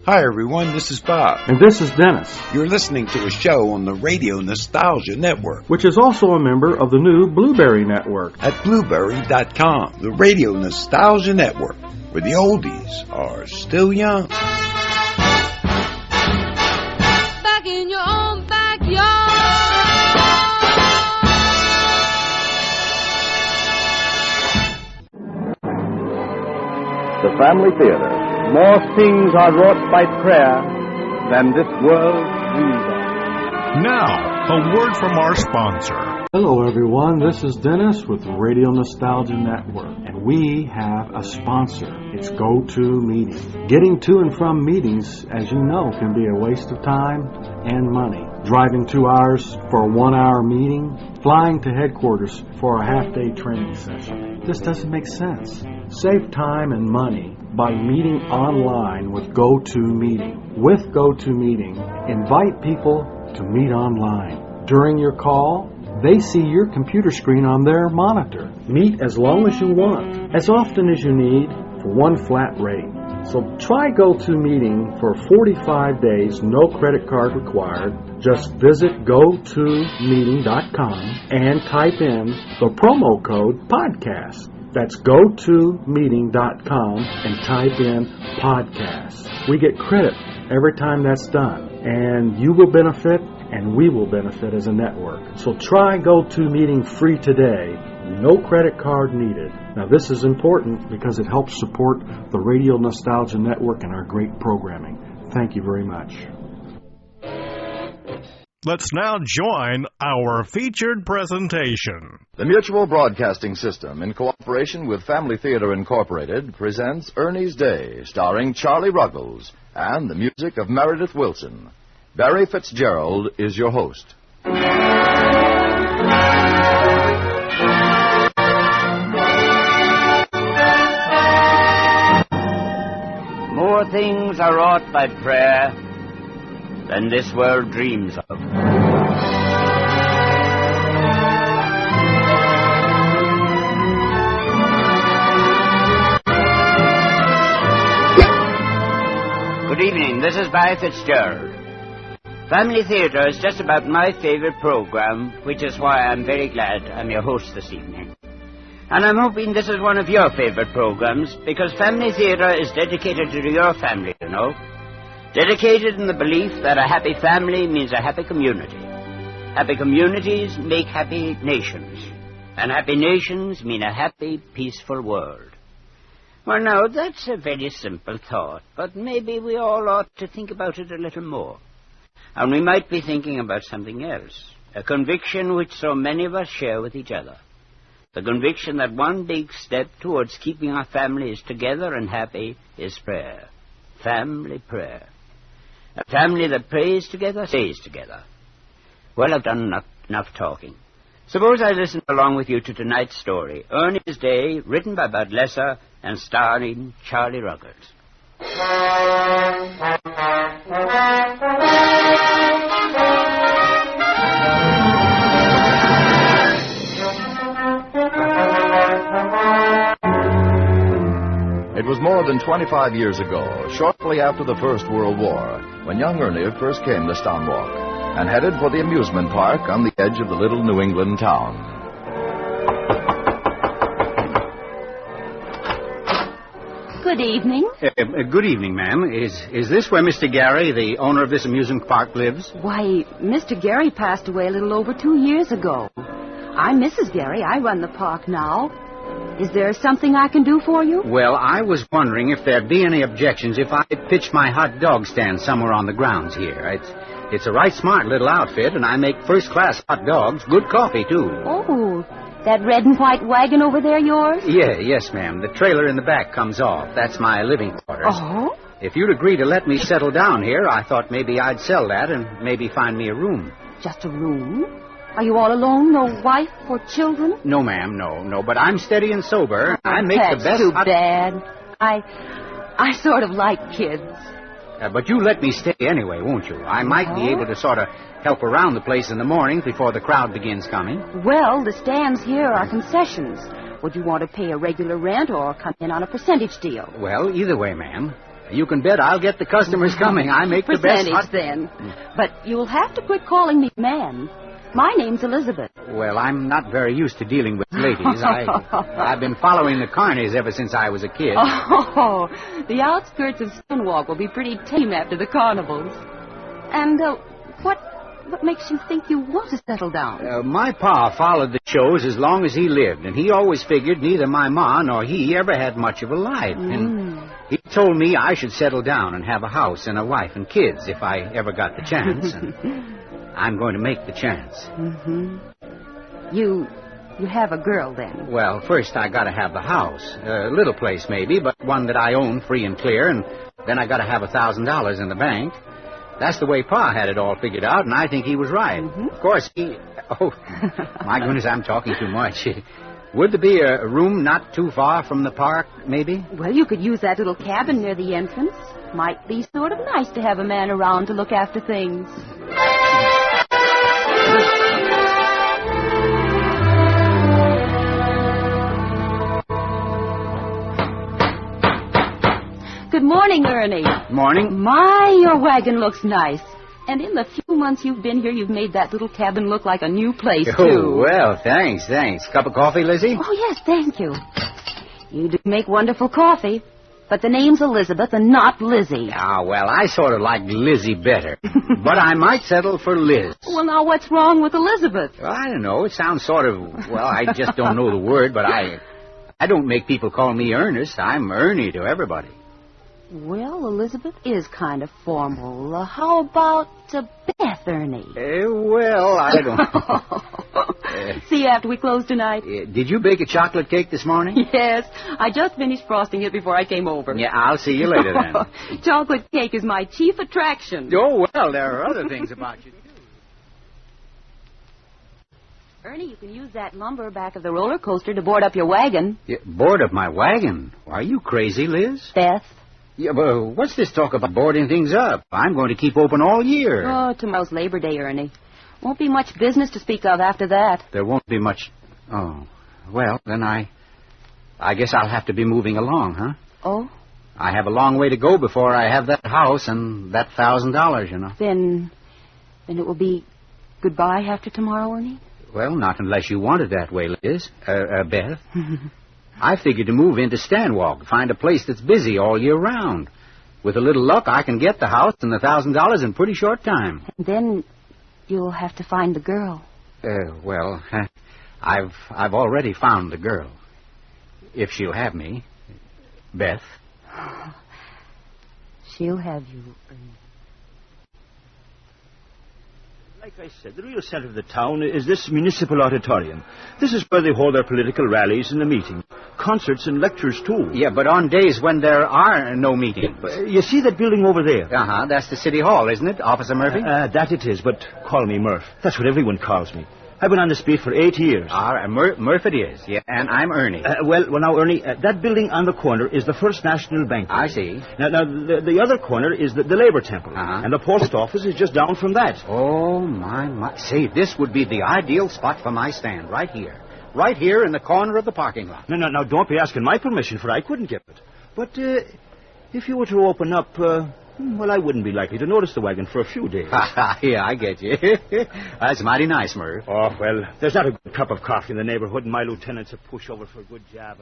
Hi, everyone. This is Bob. And this is Dennis. You're listening to a show on the Radio Nostalgia Network, which is also a member of the new Blueberry Network. At Blueberry.com, the Radio Nostalgia Network, where the oldies are still young. Back in your own backyard. The Family Theater. More things are wrought by prayer than this world dreams of. Now, a word from our sponsor. Hello, everyone. This is Dennis with the Radio Nostalgia Network, and we have a sponsor. It's GoToMeeting. Getting to and from meetings, as you know, can be a waste of time and money. Driving 2 hours for a 1-hour meeting, flying to headquarters for a half-day training session. This doesn't make sense. Save time and money by meeting online with GoToMeeting. With GoToMeeting, invite people to meet online. During your call, they see your computer screen on their monitor. Meet as long as you want, as often as you need, for one flat rate. So try GoToMeeting for 45 days, no credit card required. Just visit GoToMeeting.com and type in the promo code podcast. That's GoToMeeting.com and type in podcast. We get credit every time that's done, and you will benefit and we will benefit as a network. So try GoToMeeting free today. No credit card needed. Now this is important because it helps support the Radio Nostalgia Network and our great programming. Thank you very much. Let's now join our featured presentation. The Mutual Broadcasting System, in cooperation with Family Theater Incorporated, presents Ernie's Day, starring Charlie Ruggles, and the music of Meredith Wilson. Barry Fitzgerald is your host. More things are wrought by prayer than this world dreams of. Good evening, this is Barry Fitzgerald. Family Theater is just about my favorite program, which is why I'm very glad I'm your host this evening. And I'm hoping this is one of your favorite programs, because Family Theater is dedicated to your family, you know. Dedicated in the belief that a happy family means a happy community. Happy communities make happy nations. And happy nations mean a happy, peaceful world. Well, now, that's a very simple thought, but maybe we all ought to think about it a little more. And we might be thinking about something else, a conviction which so many of us share with each other. The conviction that one big step towards keeping our families together and happy is prayer. Family prayer. A family that prays together stays together. Well, I've done enough talking. Suppose I listen along with you to tonight's story, Ernie's Day, written by Bud Lesser and starring Charlie Ruggles. It was more than 25 years ago, shortly after the First World War, when young Ernie first came to Stonewalk and headed for the amusement park on the edge of the little New England town. Good evening. Good evening, ma'am. Is this where Mr. Gary, the owner of this amusement park, lives? Why, Mr. Gary passed away a little over 2 years ago. I'm Mrs. Gary. I run the park now. Is there something I can do for you? Well, I was wondering if there'd be any objections if I pitched my hot dog stand somewhere on the grounds here. It's a right smart little outfit, and I make first-class hot dogs, good coffee, too. Oh, that red and white wagon over there yours? Yes, ma'am. The trailer in the back comes off. That's my living quarters. Oh? If you'd agree to let me settle down here, I thought maybe I'd sell that and maybe find me a room. Just a room? Are you all alone? No wife or children? No, ma'am, no. But I'm steady and sober. I make the best... That's too bad. I sort of like kids. But you let me stay anyway, won't you? I might be able to sort of help around the place in the morning before the crowd begins coming. Well, the stands here are concessions. Would you want to pay a regular rent or come in on a percentage deal? Well, either way, ma'am. You can bet I'll get the customers coming. I make the best Percentage, then. But you'll have to quit calling me ma'am. My name's Elizabeth. Well, I'm not very used to dealing with ladies. I've been following the carnies ever since I was a kid. Oh, the outskirts of Stonewalk will be pretty tame after the carnivals. And what makes you think you want to settle down? My pa followed the shows as long as he lived, and he always figured neither my ma nor he ever had much of a life. And he told me I should settle down and have a house and a wife and kids if I ever got the chance. And I'm going to make the chance. Mm-hmm. You have a girl, then? Well, first I got to have the house. A little place, maybe, but one that I own free and clear, and then I got to have $1,000 in the bank. That's the way Pa had it all figured out, and I think he was right. Mm-hmm. Of course, Oh, my goodness, I'm talking too much. Would there be a room not too far from the park, maybe? Well, you could use that little cabin near the entrance. Might be sort of nice to have a man around to look after things. Good morning, Ernie. Morning. My, your wagon looks nice. And in the few months you've been here, you've made that little cabin look like a new place, too. Oh, well, thanks. Cup of coffee, Lizzie? Oh, yes, thank you. You do make wonderful coffee. But the name's Elizabeth and not Lizzie. Ah, well, I sort of like Lizzie better. But I might settle for Liz. Well, now, what's wrong with Elizabeth? Well, I don't know. It sounds sort of, well, I just don't know the word, but I don't make people call me Ernest. I'm Ernie to everybody. Well, Elizabeth is kind of formal. How about Beth, Ernie? Well, I don't know. See you after we close tonight. Did you bake a chocolate cake this morning? Yes. I just finished frosting it before I came over. Yeah, I'll see you later then. Chocolate cake is my chief attraction. Oh, well, there are other things about you, too. Ernie, you can use that lumber back of the roller coaster to board up your wagon. Yeah, board up my wagon? Are you crazy, Liz? Beth. Yeah, but what's this talk about boarding things up? I'm going to keep open all year. Oh, tomorrow's Labor Day, Ernie. Won't be much business to speak of after that. There won't be much... Oh, well, then I guess I'll have to be moving along, huh? Oh? I have a long way to go before I have that house and that $1,000, you know. Then it will be goodbye after tomorrow, Ernie? Well, not unless you want it that way, Liz. Beth. I figured to move into Stanwalk, find a place that's busy all year round. With a little luck, I can get the house and the $1,000 in pretty short time. And then you'll have to find the girl. Well, I've already found the girl. If she'll have me. Beth. She'll have you, Ernie. Like I said, the real center of the town is this municipal auditorium. This is where they hold their political rallies and the meetings. Concerts and lectures, too. Yeah, but on days when there are no meetings. You see that building over there? Uh-huh, that's the City Hall, isn't it, Officer Murphy? That it is, but call me Murph. That's what everyone calls me. I've been on this beat for 8 years. Murph it is, yeah, and I'm Ernie. Well, now, Ernie, that building on the corner is the First National Bank. I see. Now the other corner is the Labor Temple. Uh-huh. And the post office is just down from that. Oh, my. Say, this would be the ideal spot for my stand, right here. Right here in the corner of the parking lot. No, don't be asking my permission, for I couldn't give it. But if you were to open up... Well, I wouldn't be likely to notice the wagon for a few days. Yeah, I get you. That's mighty nice, Murph. Oh, well, there's not a good cup of coffee in the neighborhood, and my lieutenant's a pushover for a good job.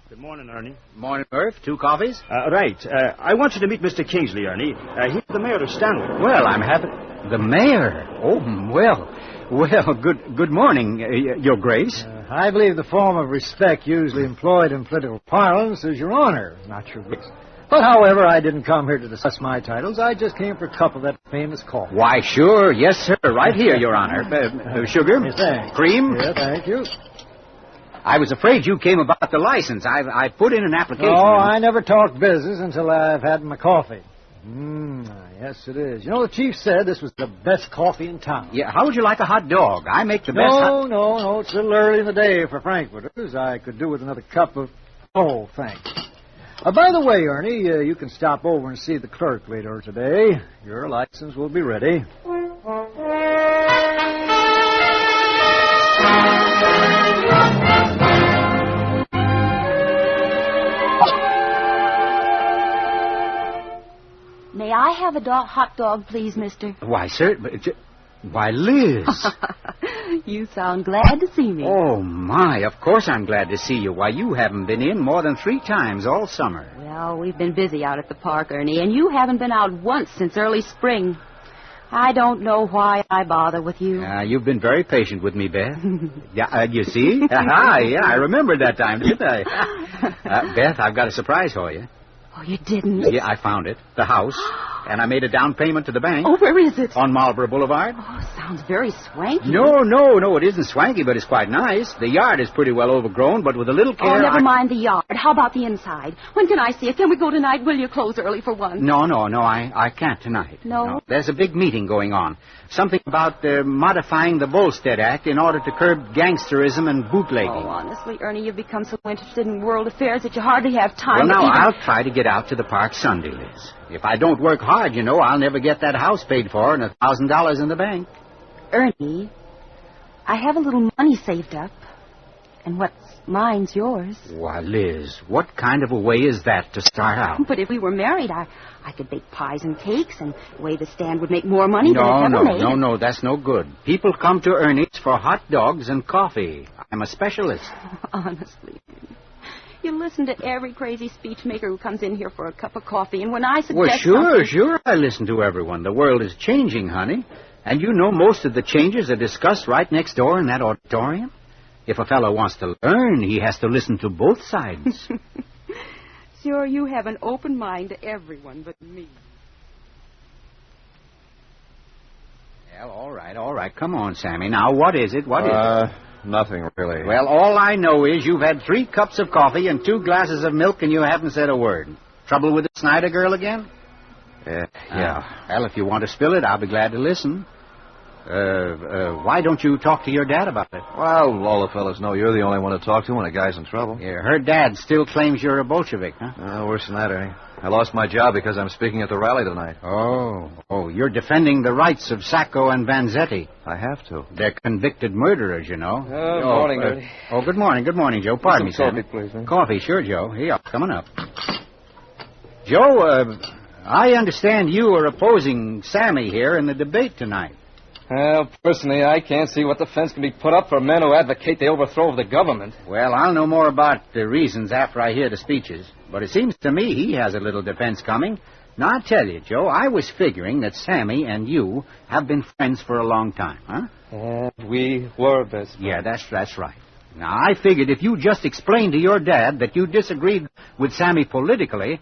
Good morning, Ernie. Morning, Murph. 2 coffees? Right. I want you to meet Mr. Kingsley, Ernie. He's the mayor of Stanwalk. Well, I'm happy. The mayor? Oh, well, good morning, Your Grace. I believe the form of respect usually employed in political parlance is Your Honor, not Your Grace. But, however, I didn't come here to discuss my titles. I just came for a cup of that famous coffee. Why, sure. Yes, sir. Right here, Your Honor. Sugar? Yes, thanks. Cream? Yeah, thank you. I was afraid you came about the license. I put in an application. Oh, I never talk business until I've had my coffee. Yes, it is. You know, the chief said this was the best coffee in town. Yeah, how would you like a hot dog? I make the best No, it's a little early in the day for Frankfurters. I could do with another cup of... Oh, thanks. By the way, Ernie, you can stop over and see the clerk later today. Your license will be ready. have a hot dog, please, mister? Why, sir... Why, Liz. You sound glad to see me. Oh, my. Of course I'm glad to see you. Why, you haven't been in more than 3 times all summer. Well, we've been busy out at the park, Ernie, and you haven't been out once since early spring. I don't know why I bother with you. You've been very patient with me, Beth. Yeah, you see? Yeah, I remembered that time, didn't I? Beth, I've got a surprise for you. Oh, you didn't? Yeah, I found it. The house. And I made a down payment to the bank. Oh, where is it? On Marlboro Boulevard. Oh, sounds very swanky. No, it isn't swanky, but it's quite nice. The yard is pretty well overgrown, but with a little care... Oh, never mind the yard. How about the inside? When can I see it? Can we go tonight? Will you close early for one? No, I can't tonight. No? There's a big meeting going on. Something about modifying the Volstead Act in order to curb gangsterism and bootlegging. Oh, honestly, Ernie, you've become so interested in world affairs that you hardly have time Well, to now, I'll try to get out to the park Sunday, Liz. If I don't work hard, I'll never get that house paid for and $1,000 in the bank. Ernie, I have a little money saved up, and what's mine's yours. Why, Liz, what kind of a way is that to start out? But if we were married, I could bake pies and cakes, and the way the stand would make more money than it ever made. No, that's no good. People come to Ernie's for hot dogs and coffee. I'm a specialist. Honestly, you listen to every crazy speech maker who comes in here for a cup of coffee, and when I suggest Sure, I listen to everyone. The world is changing, honey. And most of the changes are discussed right next door in that auditorium. If a fellow wants to learn, he has to listen to both sides. Sure, you have an open mind to everyone but me. Well, all right. Come on, Sammy. Now, what is it? What is it? Nothing, really. Well, all I know is you've had 3 cups of coffee and 2 glasses of milk, and you haven't said a word. Trouble with the Snyder girl again? Yeah. Well, if you want to spill it, I'll be glad to listen. Why don't you talk to your dad about it? Well, all the fellas know you're the only one to talk to when a guy's in trouble. Yeah, her dad still claims you're a Bolshevik, huh? Worse than that, Ernie. I lost my job because I'm speaking at the rally tonight. Oh, you're defending the rights of Sacco and Vanzetti. I have to. They're convicted murderers, Morning, Ernie. Good morning, Joe. Pardon me, Some Sammy. coffee, please, man. Coffee, sure, Joe. Here, coming up. Joe, I understand you are opposing Sammy here in the debate tonight. Well, personally, I can't see what defense can be put up for men who advocate the overthrow of the government. Well, I'll know more about the reasons after I hear the speeches. But it seems to me he has a little defense coming. Now, I'll tell you, Joe, I was figuring that Sammy and you have been friends for a long time, huh? And we were best friends. Yeah, that's right. Now, I figured if you just explained to your dad that you disagreed with Sammy politically...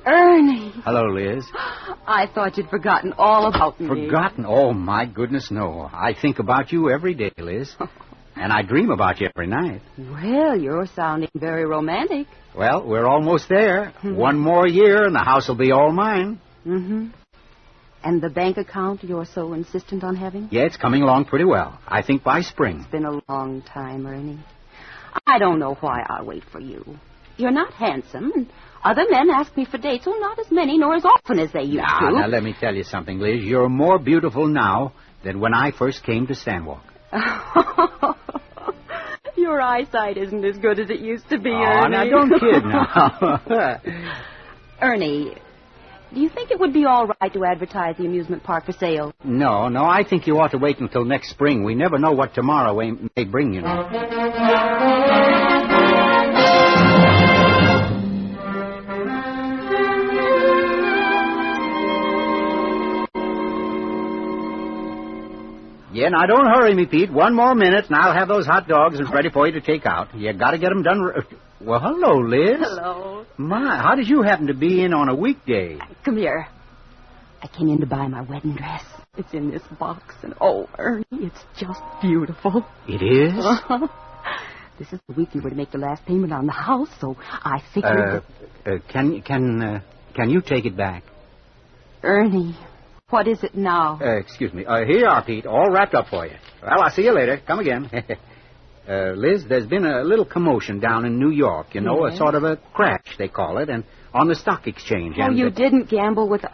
Ernie. Hello, Liz. I thought you'd forgotten all about me. Forgotten? Oh, my goodness, no. I think about you every day, Liz. And I dream about you every night. Well, you're sounding very romantic. Well, we're almost there. 1 more year and the house will be all mine. Mm-hmm. And the bank account you're so insistent on having? Yeah, it's coming along pretty well. I think by spring. It's been a long time, Ernie. I don't know why I'll wait for you. You're not handsome, and other men ask me for dates, not as many nor as often as they used to. Now, let me tell you something, Liz. You're more beautiful now than when I first came to Stanwalk. Your eyesight isn't as good as it used to be, Ernie. Oh, now, don't kid now. Ernie, do you think it would be all right to advertise the amusement park for sale? No, I think you ought to wait until next spring. We never know what tomorrow may bring, Yeah, now don't hurry me, Pete. 1 more minute, and I'll have those hot dogs ready for you to take out. You got to get them done. Well, hello, Liz. Hello. My, how did you happen to be in on a weekday? Come here. I came in to buy my wedding dress. It's in this box, and oh, Ernie, it's just beautiful. It is? This is the week you were to make the last payment on the house, so I figured Can you take it back? Ernie, what is it now? Excuse me. Here you are, Pete, all wrapped up for you. Well, I'll see you later. Come again. Liz, there's been a little commotion down in New York, you know, Yes. a sort of a crash, they call it, and on the stock exchange. Oh, and you didn't gamble with...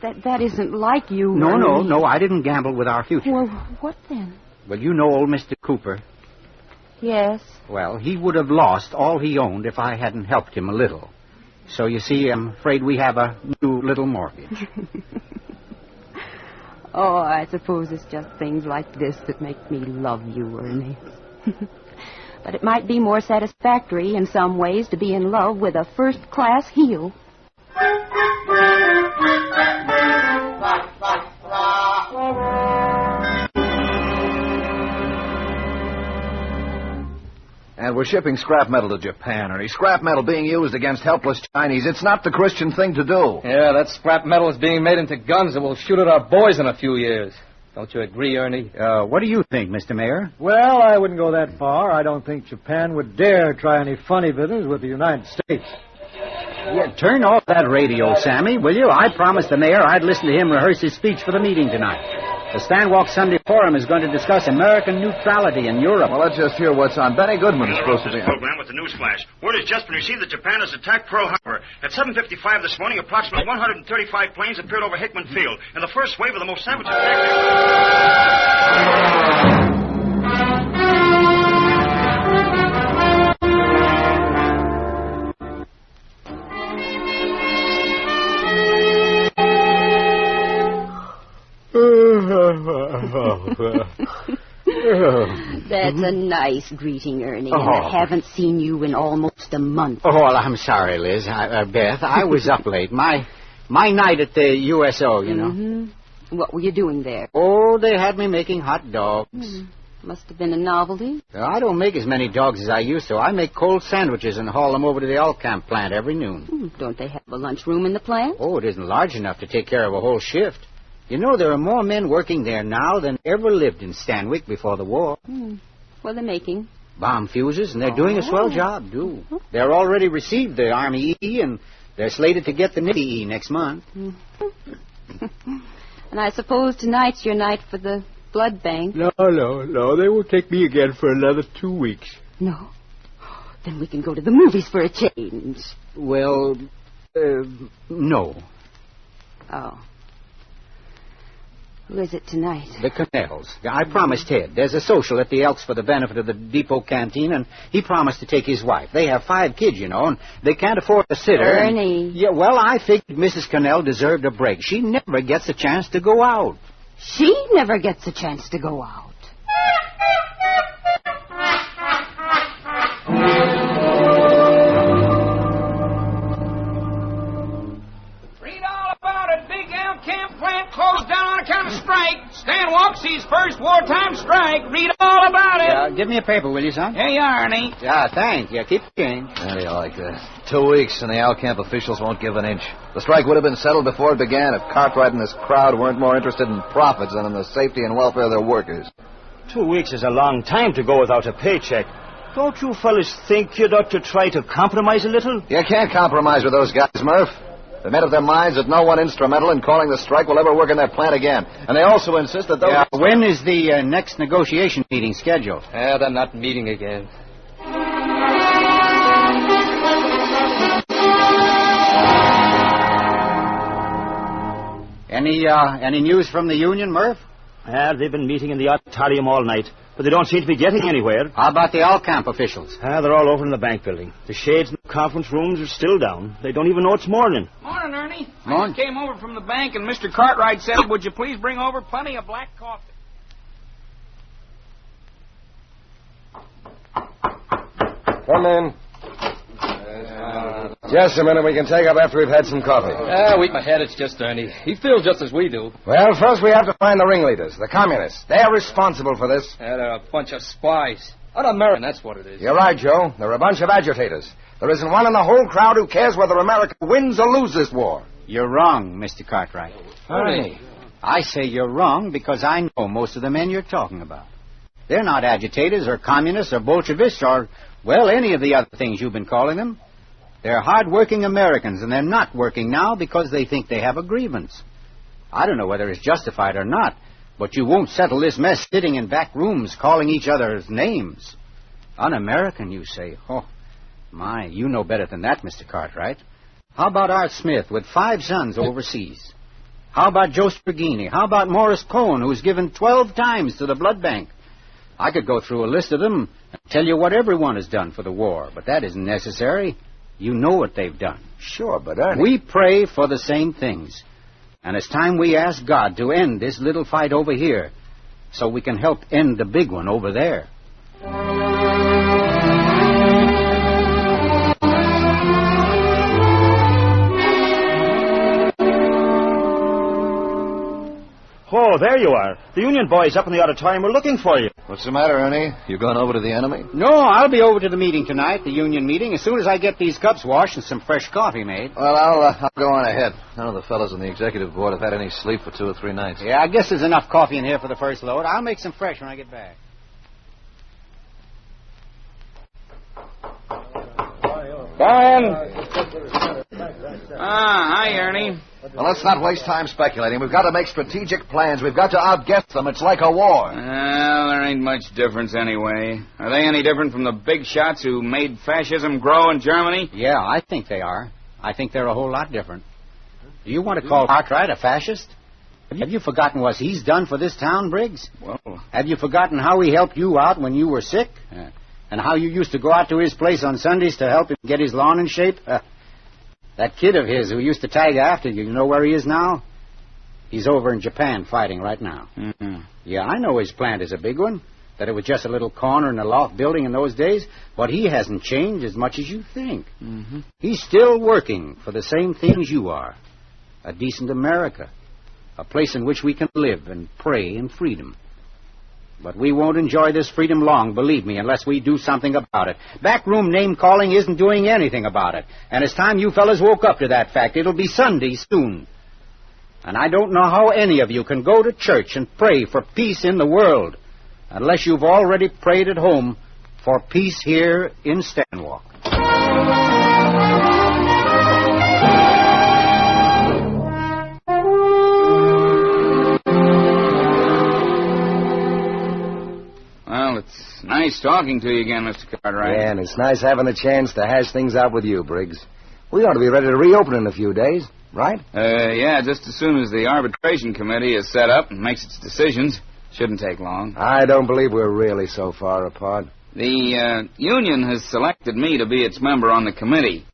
That isn't like you. No, I didn't gamble with our future. Well, what then? Well, you know old Mr. Cooper. Yes. Well, he would have lost all he owned if I hadn't helped him a little. So, you see, I'm afraid we have a new little mortgage. Oh, I suppose it's just things like this that make me love you, Ernie. But it might be more satisfactory in some ways to be in love with a first-class heel. And we're shipping scrap metal to Japan, Ernie. Scrap metal being used against helpless Chinese. It's not the Christian thing to do. Yeah, that scrap metal is being made into guns that will shoot at our boys in a few years. Don't you agree, Ernie? What do you think, Mr. Mayor? Well, I wouldn't go that far. I don't think Japan would dare try any funny business with the United States. Yeah, turn off that radio, Sammy, will you? I promised the mayor I'd listen to him rehearse his speech for the meeting tonight. The Stanwalk Sunday Forum is going to discuss American neutrality in Europe. Well, let's just hear what's on. Benny Goodman is supposed to be on. Program with the news flash. Word has just been received that Japan has attacked Pearl Harbor. At 7:55 this morning, approximately 135 planes appeared over Hickman Field in the first wave of the most savage attack. That's a nice greeting, Ernie, and I haven't seen you in almost a month. Oh, well, I'm sorry, Liz. Beth, I was up late. My night at the USO, you know. Mm-hmm. What were you doing there? Oh, they had me making hot dogs. Must have been a novelty. I don't make as many dogs as I used to. I make cold sandwiches and haul them over to the Alcamp plant every noon. Don't they have a lunchroom in the plant? Oh, it isn't large enough to take care of a whole shift. You know, there are more men working there now than ever lived in Stanwick before the war. What are they making? Bomb fuses, and they're doing a swell job, too. They're already received the Army E, and they're slated to get the Navy E next month. And I suppose tonight's your night for the blood bank. No. They won't take me again for another 2 weeks. No? Then we can go to the movies for a change. Well, no. Oh. Who is it tonight? The Cannells. I promised Ted. There's a social at the Elks for the benefit of the depot canteen, and he promised to take his wife. They have 5 kids, you know, and they can't afford a sitter. Ernie. Yeah, well, I figured Mrs. Cannell deserved a break. She never gets a chance to go out. She never gets a chance to go out. Closed down on account of strike. Stanwalk sees first wartime strike. Read all about it. Give me a paper, will you, son? Here you are, Ernie. Yeah, thanks. Yeah, keep the change. How do you like that? 2 weeks, and the Alcamp officials won't give an inch. The strike would have been settled before it began if Cartwright and his crowd weren't more interested in profits than in the safety and welfare of their workers. 2 weeks is a long time to go without a paycheck. Don't you fellas think you'd ought to try to compromise a little? You can't compromise with those guys, Murph. They made up their minds that no one instrumental in calling the strike will ever work in their plant again. And they also insist that those... Yeah, when is the next negotiation meeting scheduled? They're not meeting again. Any news from the union, Murph? Yeah, they've been meeting in the auditorium all night, but they don't seem to be getting anywhere. How about the Alcamp officials? They're all over in the bank building. The shades in the conference rooms are still down. They don't even know it's morning. Morning, Ernie. Morning. I just came over from the bank, and Mr. Cartwright said, would you please bring over plenty of black coffee? Come in. Just a minute. We can take up after we've had some coffee. Wait my head. It's just Ernie. He feels just as we do. Well, first we have to find the ringleaders, the communists. They're responsible for this. They're a bunch of spies. Un-American, that's what it is. You're right, Joe. They're a bunch of agitators. There isn't one in the whole crowd who cares whether America wins or loses this war. You're wrong, Mr. Cartwright. Ernie. I say you're wrong because I know most of the men you're talking about. They're not agitators or communists or Bolsheviks or, well, any of the other things you've been calling them. They're hard-working Americans, and they're not working now because they think they have a grievance. I don't know whether it's justified or not, But you won't settle this mess sitting in back rooms calling each other's names. Un-American, you say? Oh, my, you know better than that, Mr. Cartwright. How about Art Smith with 5 sons overseas? How about Joe Sperghini? How about Morris Cohen, who's given 12 times to the blood bank? I could go through a list of them and tell you what everyone has done for the war, but that isn't necessary. You know what they've done. Sure, but Ernie... We pray for the same things. And it's time we ask God to end this little fight over here so we can help end the big one over there. Oh, there you are. The Union boys up in the auditorium are looking for you. What's the matter, Ernie? You going over to the enemy? No, I'll be over to the meeting tonight, the Union meeting, as soon as I get these cups washed and some fresh coffee made. Well, I'll go on ahead. None of the fellows on the executive board have had any sleep for 2 or 3 nights. Yeah, I guess there's enough coffee in here for the first load. I'll make some fresh when I get back. Hi, Ernie. Well, let's not waste time speculating. We've got to make strategic plans. We've got to outguess them. It's like a war. Well, there ain't much difference anyway. Are they any different from the big shots who made fascism grow in Germany? Yeah, I think they are. I think they're a whole lot different. Do you want to call Cartwright a fascist? Have you forgotten what he's done for this town, Briggs? Well... Have you forgotten how he helped you out when you were sick? And how you used to go out to his place on Sundays to help him get his lawn in shape? That kid of his who used to tag after you know where he is now? He's over in Japan fighting right now. Mm-hmm. Yeah, I know his plant is a big one, that it was just a little corner in a loft building in those days, but he hasn't changed as much as you think. Mm-hmm. He's still working for the same things you are. A decent America. A place in which we can live and pray in freedom. But we won't enjoy this freedom long, believe me, unless we do something about it. Backroom name-calling isn't doing anything about it. And it's time you fellas woke up to that fact. It'll be Sunday soon. And I don't know how any of you can go to church and pray for peace in the world unless you've already prayed at home for peace here in Stanwalk. Well, it's nice talking to you again, Mr. Cartwright. Yeah, and it's nice having a chance to hash things out with you, Briggs. We ought to be ready to reopen in a few days, right? Yeah, just as soon as the arbitration committee is set up and makes its decisions. Shouldn't take long. I don't believe we're really so far apart. The union has selected me to be its member on the committee.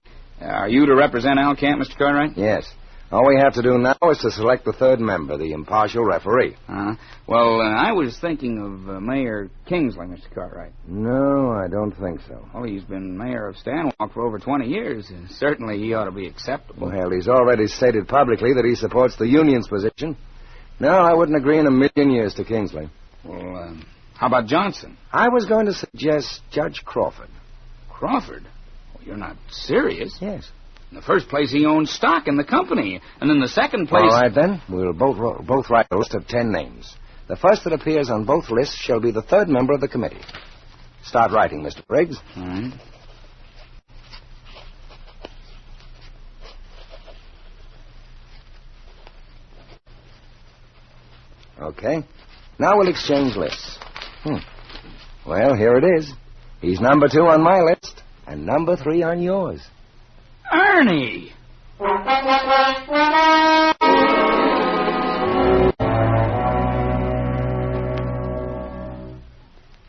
Are you to represent Al Camp, Mr. Cartwright? Yes. All we have to do now is to select the third member, the impartial referee. Well, I was thinking of Mayor Kingsley, Mr. Cartwright. No, I don't think so. Well, he's been mayor of Stanwalk for over 20 years. Certainly he ought to be acceptable. Well, he's already stated publicly that he supports the union's position. No, I wouldn't agree in a million years to Kingsley. Well, how about Johnson? I was going to suggest Judge Crawford. Crawford? Well, you're not serious. Yes. In the first place, he owns stock in the company. And in the second place... All right, then. We'll both write a list of 10 names. The first that appears on both lists shall be the third member of the committee. Start writing, Mr. Briggs. All right. Okay. Now we'll exchange lists. Well, here it is. He's number 2 on my list and number 3 on yours. Ernie!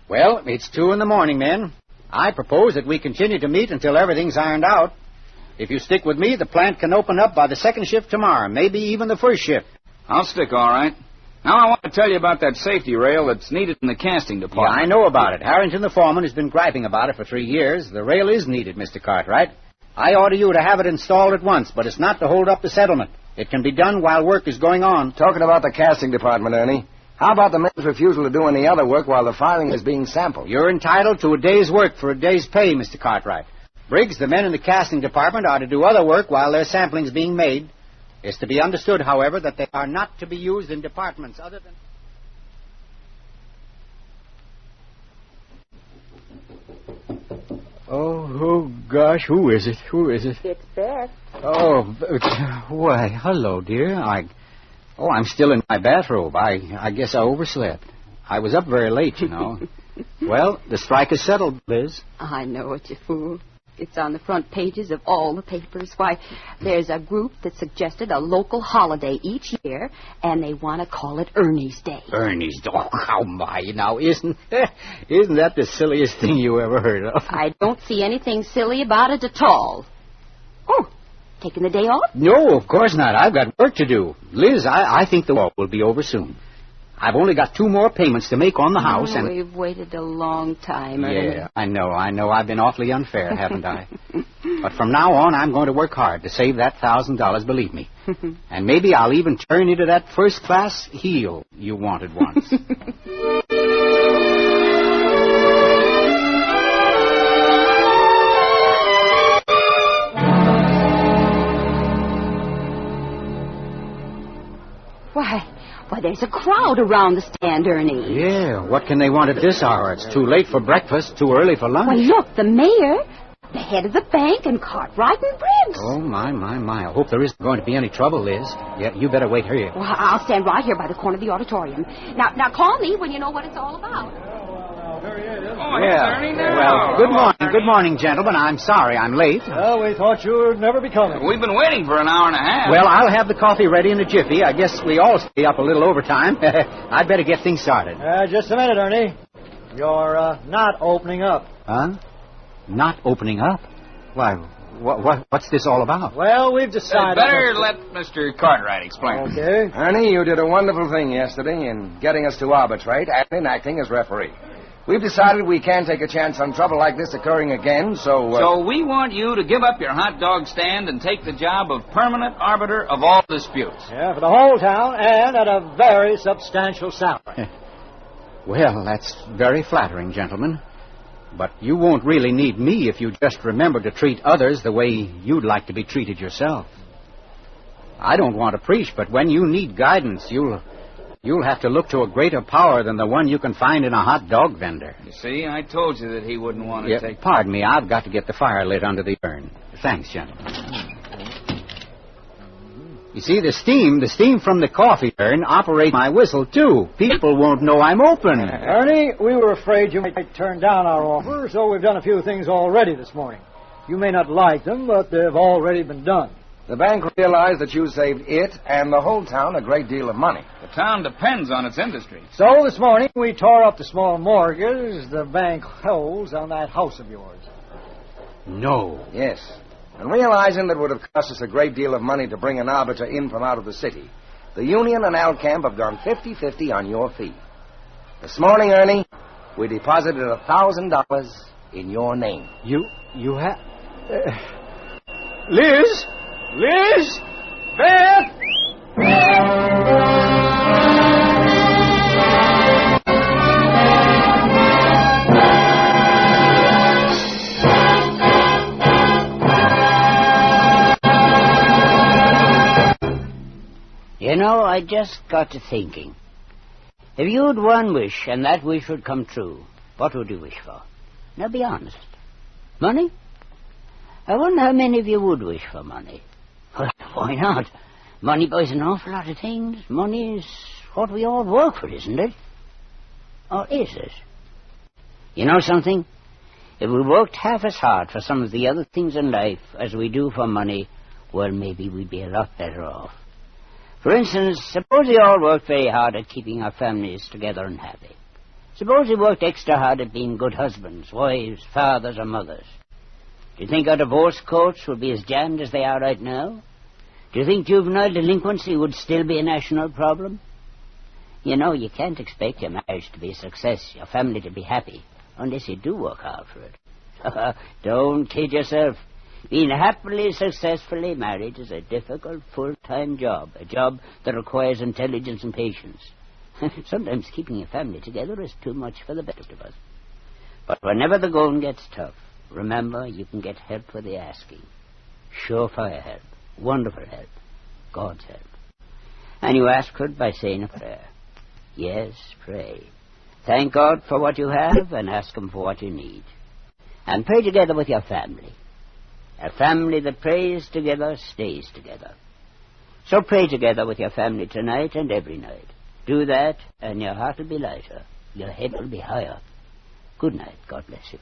Well, it's 2 in the morning, men. I propose that we continue to meet until everything's ironed out. If you stick with me, the plant can open up by the second shift tomorrow, maybe even the first shift. I'll stick, all right. Now I want to tell you about that safety rail that's needed in the casting department. Yeah, I know about it. Harrington, the foreman, has been griping about it for 3 years. The rail is needed, Mr. Cartwright. I order you to have it installed at once, but it's not to hold up the settlement. It can be done while work is going on. Talking about the casting department, Ernie, how about the men's refusal to do any other work while the filing is being sampled? You're entitled to a day's work for a day's pay, Mr. Cartwright. Briggs, the men in the casting department are to do other work while their sampling's being made. It's to be understood, however, that they are not to be used in departments other than... Oh, gosh, who is it? It's Beth. Oh, why, hello, dear. Oh, I'm still in my bathrobe. I guess I overslept. I was up very late, you know. Well, the strike is settled, Liz. I know it, you fool. It's on the front pages of all the papers. Why, there's a group that suggested a local holiday each year, and they want to call it Ernie's Day. Ernie's Day? Oh, how my, now, isn't that the silliest thing you ever heard of? I don't see anything silly about it at all. Oh, taking the day off? No, of course not. I've got work to do. Liz, I think the war will be over soon. I've only got 2 more payments to make on the house, and... We've waited a long time, Ernie. Yeah, I know. I've been awfully unfair, haven't I? But from now on, I'm going to work hard to save that $1,000, believe me. And maybe I'll even turn into that first-class heel you wanted once. Why, there's a crowd around the stand, Ernie. Yeah, what can they want at this hour? It's too late for breakfast, too early for lunch. Why, look, the mayor, the head of the bank, and Cartwright and Briggs. Oh, my. I hope there isn't going to be any trouble, Liz. Yeah, you better wait here. Well, I'll stand right here by the corner of the auditorium. Now call me when you know what it's all about. Oh, yeah. Ernie now. Well, good morning, gentlemen. I'm sorry I'm late. Well, we thought you would never be coming. We've been waiting for an hour and a half. Well, I'll have the coffee ready in a jiffy. I guess we all stay up a little overtime. I'd better get things started. Just a minute, Ernie. You're not opening up. Huh? Not opening up? Why, what's this all about? Well, we've decided... Better let Mr. Cartwright explain. Okay. Ernie, you did a wonderful thing yesterday in getting us to arbitrate and in acting as referee. We've decided we can't take a chance on trouble like this occurring again, so... So we want you to give up your hot dog stand and take the job of permanent arbiter of all disputes. Yeah, for the whole town, and at a very substantial salary. Well, that's very flattering, gentlemen. But you won't really need me if you just remember to treat others the way you'd like to be treated yourself. I don't want to preach, but when you need guidance, You'll have to look to a greater power than the one you can find in a hot dog vendor. You see, I told you that he wouldn't want to take... Pardon me, I've got to get the fire lit under the urn. Thanks, gentlemen. You see, the steam from the coffee urn operates my whistle, too. People won't know I'm open. Ernie, we were afraid you might turn down our offer, so we've done a few things already this morning. You may not like them, but they've already been done. The bank realized that you saved it and the whole town a great deal of money. The town depends on its industry. So this morning we tore up the small mortgage the bank holds on that house of yours. No. Yes. And realizing that it would have cost us a great deal of money to bring an arbiter in from out of the city, the Union and Alcamp have gone 50-50 on your fee. This morning, Ernie, we deposited $1,000 in your name. You have... Liz! Beth! You know, I just got to thinking. If you had one wish and that wish would come true, what would you wish for? Now, be honest. Money? I wonder how many of you would wish for money. Well, why not? Money buys an awful lot of things. Money is what we all work for, isn't it? Or is it? You know something? If we worked half as hard for some of the other things in life as we do for money, well, maybe we'd be a lot better off. For instance, suppose we all worked very hard at keeping our families together and happy. Suppose we worked extra hard at being good husbands, wives, fathers, or mothers. Do you think our divorce courts would be as jammed as they are right now? Do you think juvenile delinquency would still be a national problem? You know, you can't expect your marriage to be a success, your family to be happy, unless you do work hard for it. Don't kid yourself. Being happily, successfully married is a difficult, full-time job, a job that requires intelligence and patience. Sometimes keeping a family together is too much for the best of us. But whenever the going gets tough, remember, you can get help for the asking. Surefire help. Wonderful help. God's help. And you ask for it by saying a prayer. Yes, pray. Thank God for what you have and ask Him for what you need. And pray together with your family. A family that prays together stays together. So pray together with your family tonight and every night. Do that, and your heart will be lighter. Your head will be higher. Good night. God bless you.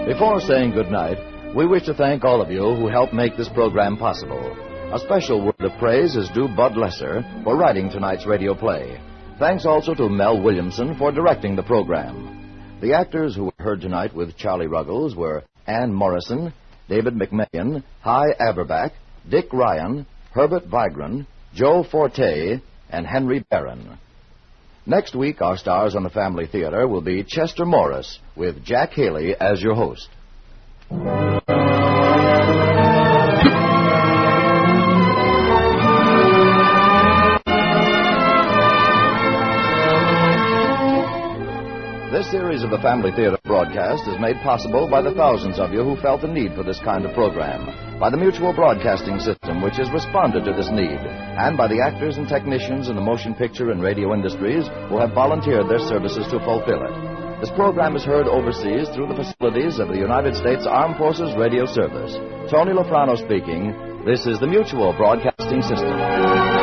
Before saying goodnight, we wish to thank all of you who helped make this program possible. A special word of praise is due Bud Lesser for writing tonight's radio play. Thanks also to Mel Williamson for directing the program. The actors who were heard tonight with Charlie Ruggles were Ann Morrison, David McMahon, Hy Averback, Dick Ryan, Herbert Vigran, Joe Forte, and Henry Barron. Next week, our stars on the Family Theater will be Chester Morris with Jack Haley as your host. This series of the Family Theater broadcast is made possible by the thousands of you who felt the need for this kind of program, by the Mutual Broadcasting System, which has responded to this need, and by the actors and technicians in the motion picture and radio industries who have volunteered their services to fulfill it. This program is heard overseas through the facilities of the United States Armed Forces Radio Service. Tony Lofrano speaking. This is the Mutual Broadcasting System.